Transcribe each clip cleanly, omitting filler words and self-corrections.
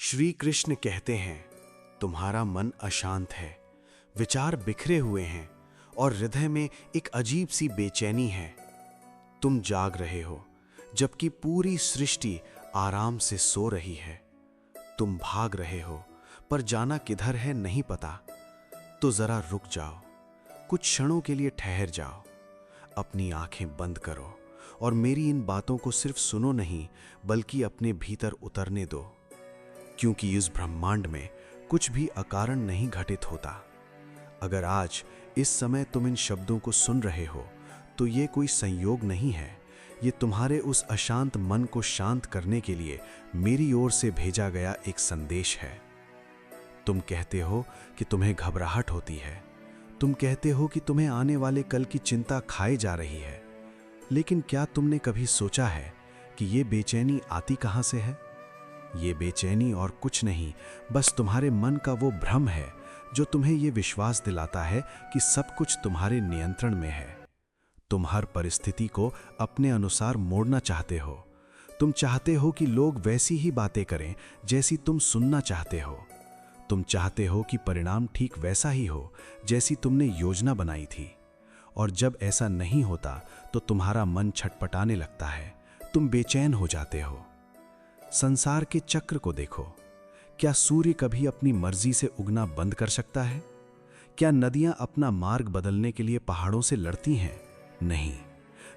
श्री कृष्ण कहते हैं, तुम्हारा मन अशांत है, विचार बिखरे हुए हैं और हृदय में एक अजीब सी बेचैनी है। तुम जाग रहे हो जबकि पूरी सृष्टि आराम से सो रही है। तुम भाग रहे हो पर जाना किधर है नहीं पता। तो जरा रुक जाओ, कुछ क्षणों के लिए ठहर जाओ, अपनी आंखें बंद करो और मेरी इन बातों को सिर्फ सुनो नहीं बल्कि अपने भीतर उतरने दो। क्योंकि इस ब्रह्मांड में कुछ भी अकारण नहीं घटित होता। अगर आज इस समय तुम इन शब्दों को सुन रहे हो तो ये कोई संयोग नहीं है, ये तुम्हारे उस अशांत मन को शांत करने के लिए मेरी ओर से भेजा गया एक संदेश है। तुम कहते हो कि तुम्हें घबराहट होती है, तुम कहते हो कि तुम्हें आने वाले कल की चिंता खाए जा रही है, लेकिन क्या तुमने कभी सोचा है कि ये बेचैनी आती कहाँ से है? ये बेचैनी और कुछ नहीं, बस तुम्हारे मन का वो भ्रम है जो तुम्हें ये विश्वास दिलाता है कि सब कुछ तुम्हारे नियंत्रण में है। तुम हर परिस्थिति को अपने अनुसार मोड़ना चाहते हो। तुम चाहते हो कि लोग वैसी ही बातें करें जैसी तुम सुनना चाहते हो। तुम चाहते हो कि परिणाम ठीक वैसा ही हो जैसी तुमने योजना बनाई थी। और जब ऐसा नहीं होता तो तुम्हारा मन छटपटाने लगता है, तुम बेचैन हो जाते हो। संसार के चक्र को देखो। क्या सूर्य कभी अपनी मर्जी से उगना बंद कर सकता है? क्या नदियां अपना मार्ग बदलने के लिए पहाड़ों से लड़ती हैं? नहीं,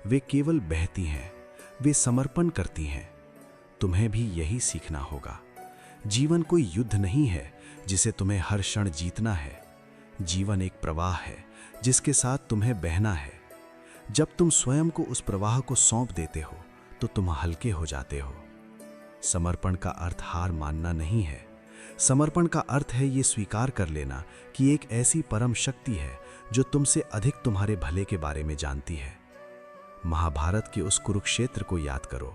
वे केवल बहती हैं, वे समर्पण करती हैं। तुम्हें भी यही सीखना होगा। जीवन कोई युद्ध नहीं है जिसे तुम्हें हर क्षण जीतना है। जीवन एक प्रवाह है जिसके साथ तुम्हें बहना है। जब तुम स्वयं को उस प्रवाह को सौंप देते हो तो तुम हल्के हो जाते हो। समर्पण का अर्थ हार मानना नहीं है। समर्पण का अर्थ है ये स्वीकार कर लेना कि एक ऐसी परम शक्ति है जो तुमसे अधिक तुम्हारे भले के बारे में जानती है। महाभारत के उस कुरुक्षेत्र को याद करो।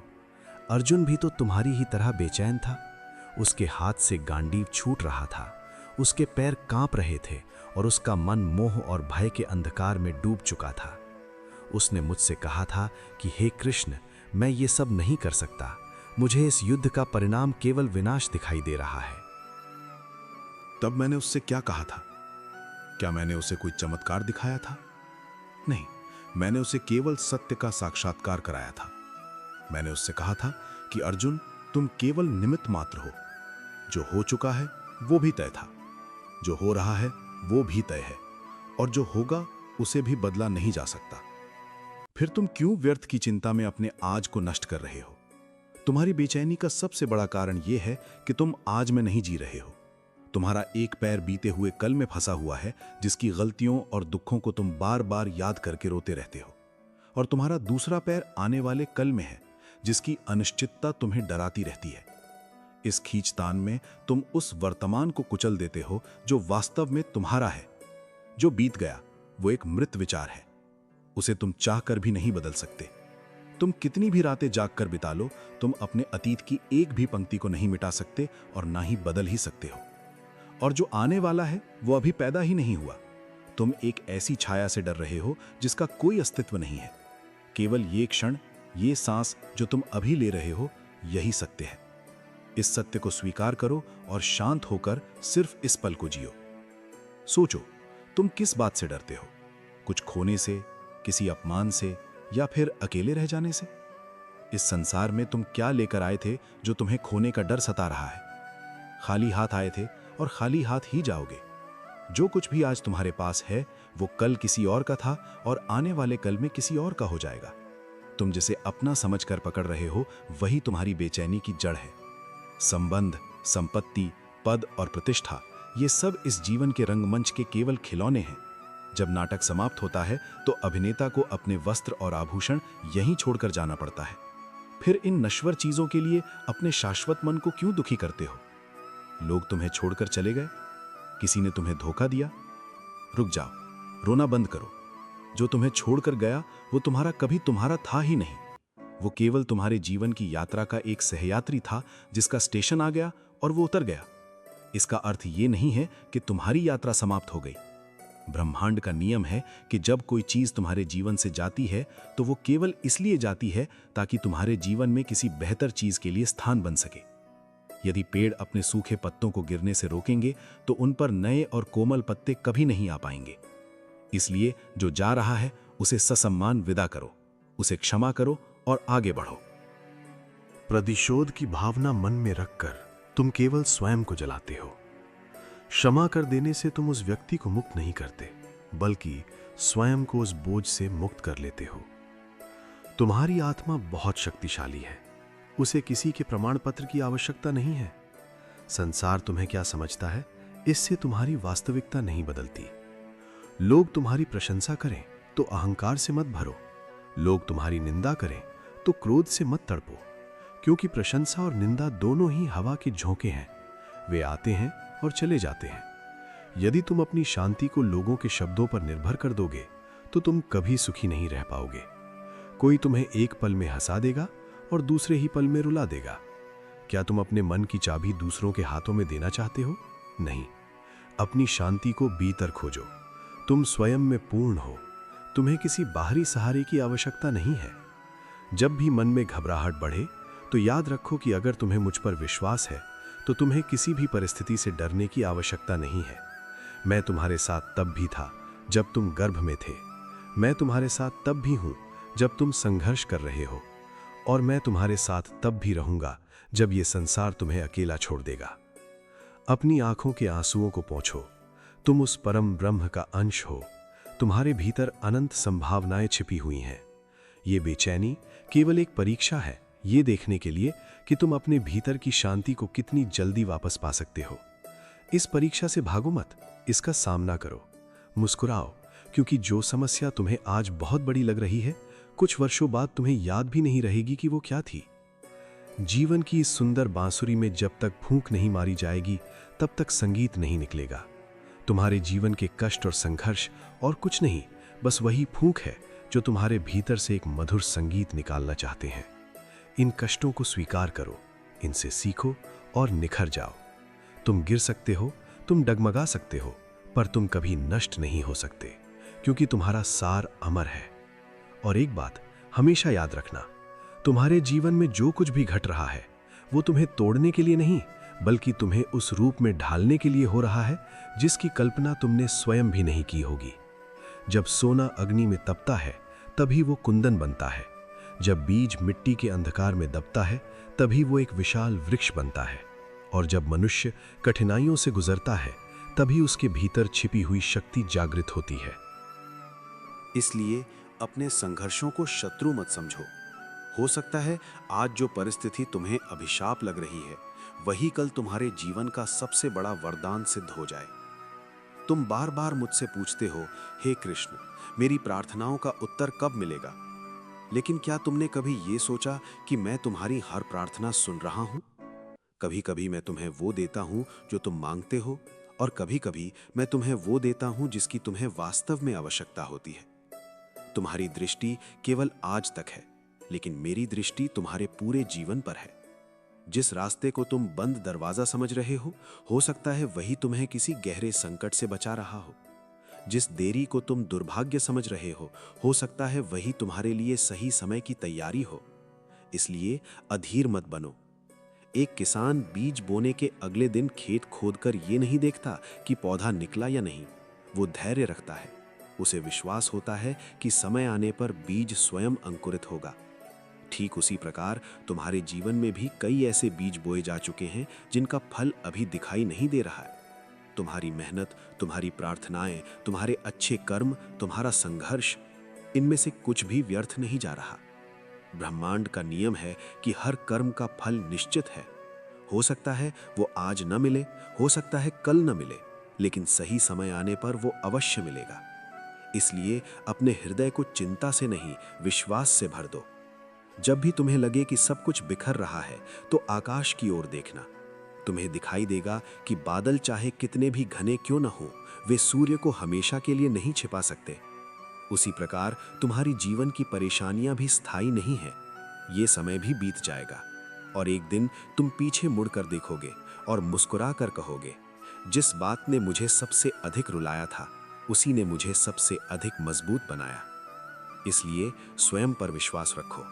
अर्जुन भी तो तुम्हारी ही तरह बेचैन था। उसके हाथ से गांडीव छूट रहा था, उसके पैर कांप रहे थे और उसका मन मोह और भय के अंधकार में डूब चुका था। उसने मुझसे कहा था कि हे कृष्ण, मैं ये सब नहीं कर सकता, मुझे इस युद्ध का परिणाम केवल विनाश दिखाई दे रहा है। तब मैंने उससे क्या कहा था? क्या मैंने उसे कोई चमत्कार दिखाया था? नहीं, मैंने उसे केवल सत्य का साक्षात्कार कराया था। मैंने उससे कहा था कि अर्जुन, तुम केवल निमित्त मात्र हो। जो हो चुका है वो भी तय था, जो हो रहा है वो भी तय है, और जो होगा उसे भी बदला नहीं जा सकता। फिर तुम क्यों व्यर्थ की चिंता में अपने आज को नष्ट कर रहे हो? तुम्हारी बेचैनी का सबसे बड़ा कारण यह है कि तुम आज में नहीं जी रहे हो। तुम्हारा एक पैर बीते हुए कल में फंसा हुआ है, जिसकी गलतियों और दुखों को तुम बार बार याद करके रोते रहते हो। और तुम्हारा दूसरा पैर आने वाले कल में है, जिसकी अनिश्चितता तुम्हें डराती रहती है। इस खींचतान में तुम उस वर्तमान को कुचल देते हो जो वास्तव में तुम्हारा है। जो बीत गया वो एक मृत विचार है, उसे तुम चाहकर भी नहीं बदल सकते। तुम कितनी भी रातें जागकर बिता लो, तुम अपने अतीत की एक भी पंक्ति को नहीं मिटा सकते और ना ही बदल ही सकते हो। और जो आने वाला है वो अभी पैदा ही नहीं हुआ। तुम एक ऐसी छाया से डर रहे हो जिसका कोई अस्तित्व नहीं है। केवल ये क्षण, ये सांस जो तुम अभी ले रहे हो, यही सत्य है। इस सत्य को स्वीकार करो और शांत होकर सिर्फ इस पल को जियो। सोचो, तुम किस बात से डरते हो? कुछ खोने से, किसी अपमान से, या फिर अकेले रह जाने से? इस संसार में तुम क्या लेकर आए थे जो तुम्हें खोने का डर सता रहा है? खाली हाथ आए थे और खाली हाथ ही जाओगे। जो कुछ भी आज तुम्हारे पास है वो कल किसी और का था और आने वाले कल में किसी और का हो जाएगा। तुम जिसे अपना समझकर पकड़ रहे हो वही तुम्हारी बेचैनी की जड़ है। संबंध, संपत्ति, पद और प्रतिष्ठा, ये सब इस जीवन के रंगमंच के केवल खिलौने हैं। जब नाटक समाप्त होता है तो अभिनेता को अपने वस्त्र और आभूषण यहीं छोड़कर जाना पड़ता है। फिर इन नश्वर चीजों के लिए अपने शाश्वत मन को क्यों दुखी करते हो? लोग तुम्हें छोड़कर चले गए, किसी ने तुम्हें धोखा दिया। रुक जाओ, रोना बंद करो। जो तुम्हें छोड़कर गया वो तुम्हारा कभी तुम्हारा था ही नहीं। वो केवल तुम्हारे जीवन की यात्रा का एक सहयात्री था जिसका स्टेशन आ गया और वो उतर गया। इसका अर्थ ये नहीं है कि तुम्हारी यात्रा समाप्त हो गई। ब्रह्मांड का नियम है कि जब कोई चीज तुम्हारे जीवन से जाती है तो वो केवल इसलिए जाती है ताकि तुम्हारे जीवन में किसी बेहतर चीज के लिए स्थान बन सके। यदि पेड़ अपने सूखे पत्तों को गिरने से रोकेंगे तो उन पर नए और कोमल पत्ते कभी नहीं आ पाएंगे। इसलिए जो जा रहा है उसे ससम्मान विदा करो, उसे क्षमा करो और आगे बढ़ो। प्रतिशोध की भावना मन में रखकर तुम केवल स्वयं को जलाते हो। क्षमा कर देने से तुम उस व्यक्ति को मुक्त नहीं करते, बल्कि स्वयं को उस बोझ से मुक्त कर लेते हो। तुम्हारी आत्मा बहुत शक्तिशाली है, उसे किसी के प्रमाण पत्र की आवश्यकता नहीं है। संसार तुम्हें क्या समझता है, इससे तुम्हारी वास्तविकता नहीं बदलती। लोग तुम्हारी प्रशंसा करें तो अहंकार से मत भरो, लोग तुम्हारी निंदा करें तो क्रोध से मत तड़पो, क्योंकि प्रशंसा और निंदा दोनों ही हवा के झोंके हैं, वे आते हैं और चले जाते हैं। यदि तुम अपनी शांति को लोगों के शब्दों पर निर्भर कर दोगे तो तुम कभी सुखी नहीं रह पाओगे। कोई तुम्हें एक पल में हंसा देगा और दूसरे ही पल में रुला देगा। क्या तुम अपने मन की चाबी दूसरों के हाथों में देना चाहते हो? नहीं, अपनी शांति को भीतर खोजो। तुम स्वयं में पूर्ण हो, तुम्हें किसी बाहरी सहारे की आवश्यकता नहीं है। जब भी मन में घबराहट बढ़े तो याद रखो कि अगर तुम्हें मुझ पर विश्वास है तो तुम्हें किसी भी परिस्थिति से डरने की आवश्यकता नहीं है। मैं तुम्हारे साथ तब भी था जब तुम गर्भ में थे, मैं तुम्हारे साथ तब भी हूं जब तुम संघर्ष कर रहे हो, और मैं तुम्हारे साथ तब भी रहूंगा जब ये संसार तुम्हें अकेला छोड़ देगा। अपनी आंखों के आंसुओं को पोंछो, तुम उस परम ब्रह्म का अंश हो, तुम्हारे भीतर अनंत संभावनाएं छिपी हुई हैं। ये बेचैनी केवल एक परीक्षा है, ये देखने के लिए कि तुम अपने भीतर की शांति को कितनी जल्दी वापस पा सकते हो। इस परीक्षा से भागो मत, इसका सामना करो, मुस्कुराओ, क्योंकि जो समस्या तुम्हें आज बहुत बड़ी लग रही है, कुछ वर्षों बाद तुम्हें याद भी नहीं रहेगी कि वो क्या थी। जीवन की इस सुंदर बांसुरी में जब तक फूंक नहीं मारी जाएगी, तब तक संगीत नहीं निकलेगा। तुम्हारे जीवन के कष्ट और संघर्ष और कुछ नहीं, बस वही फूंक है जो तुम्हारे भीतर से एक मधुर संगीत निकालना चाहते हैं। इन कष्टों को स्वीकार करो, इनसे सीखो और निखर जाओ। तुम गिर सकते हो, तुम डगमगा सकते हो, पर तुम कभी नष्ट नहीं हो सकते, क्योंकि तुम्हारा सार अमर है। और एक बात हमेशा याद रखना, तुम्हारे जीवन में जो कुछ भी घट रहा है वो तुम्हें तोड़ने के लिए नहीं, बल्कि तुम्हें उस रूप में ढालने के लिए हो रहा है जिसकी कल्पना तुमने स्वयं भी नहीं की होगी। जब सोना अग्नि में तपता है तभी वो कुंदन बनता है, जब बीज मिट्टी के अंधकार में दबता है तभी वो एक विशाल वृक्ष बनता है, और जब मनुष्य कठिनाइयों से गुजरता है तभी उसके भीतर छिपी हुई शक्ति जागृत होती है। इसलिए अपने संघर्षों को शत्रु मत समझो। हो सकता है आज जो परिस्थिति तुम्हें अभिशाप लग रही है, वही कल तुम्हारे जीवन का सबसे बड़ा वरदान सिद्ध हो जाए। तुम बार बार मुझसे पूछते हो, हे कृष्ण, मेरी प्रार्थनाओं का उत्तर कब मिलेगा? लेकिन क्या तुमने कभी ये सोचा कि मैं तुम्हारी हर प्रार्थना सुन रहा हूं? कभी कभी मैं तुम्हें वो देता हूं जो तुम मांगते हो, और कभी कभी मैं तुम्हें वो देता हूं जिसकी तुम्हें वास्तव में आवश्यकता होती है। तुम्हारी दृष्टि केवल आज तक है, लेकिन मेरी दृष्टि तुम्हारे पूरे जीवन पर है। जिस रास्ते को तुम बंद दरवाजा समझ रहे हो सकता है वही तुम्हें किसी गहरे संकट से बचा रहा हो। जिस देरी को तुम दुर्भाग्य समझ रहे हो सकता है वही तुम्हारे लिए सही समय की तैयारी हो। इसलिए अधीर मत बनो। एक किसान बीज बोने के अगले दिन खेत खोदकर ये नहीं देखता कि पौधा निकला या नहीं, वो धैर्य रखता है। उसे विश्वास होता है कि समय आने पर बीज स्वयं अंकुरित होगा। ठीक उसी प्रकार तुम्हारे जीवन में भी कई ऐसे बीज बोए जा चुके हैं जिनका फल अभी दिखाई नहीं दे रहा है। तुम्हारी मेहनत, तुम्हारी प्रार्थनाएं, तुम्हारे अच्छे कर्म, तुम्हारा संघर्ष, इनमें से कुछ भी व्यर्थ नहीं जा रहा। ब्रह्मांड का नियम है कि हर कर्म का फल निश्चित है। हो सकता है वो आज न मिले, हो सकता है कल न मिले, लेकिन सही समय आने पर वो अवश्य मिलेगा। इसलिए अपने हृदय को चिंता से नहीं, विश्वास से भर दो। जब भी तुम्हें लगे कि सब कुछ बिखर रहा है तो आकाश की ओर देखना। तुम्हें दिखाई देगा कि बादल चाहे कितने भी घने क्यों न हो, वे सूर्य को हमेशा के लिए नहीं छिपा सकते। उसी प्रकार तुम्हारी जीवन की परेशानियां भी स्थायी नहीं है। ये समय भी बीत जाएगा और एक दिन तुम पीछे मुड़कर देखोगे और मुस्कुरा कर कहोगे, जिस बात ने मुझे सबसे अधिक रुलाया था उसी ने मुझे सबसे अधिक मजबूत बनाया। इसलिए स्वयं पर विश्वास रखो,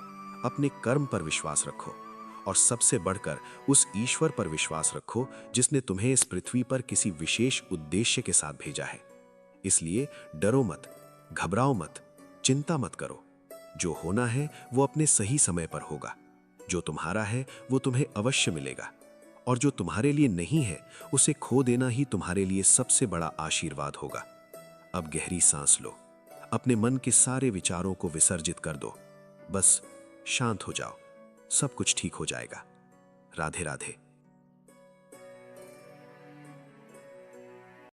अपने कर्म पर विश्वास रखो और सबसे बढ़कर उस ईश्वर पर विश्वास रखो जिसने तुम्हें इस पृथ्वी पर किसी विशेष उद्देश्य के साथ भेजा है। इसलिए डरो मत, घबराओ मत, चिंता मत करो। जो होना है वो अपने सही समय पर होगा। जो तुम्हारा है वो तुम्हें अवश्य मिलेगा, और जो तुम्हारे लिए नहीं है उसे खो देना ही तुम्हारे लिए सबसे बड़ा आशीर्वाद होगा। अब गहरी सांस लो, अपने मन के सारे विचारों को विसर्जित कर दो, बस शांत हो जाओ, सब कुछ ठीक हो जाएगा। राधे राधे।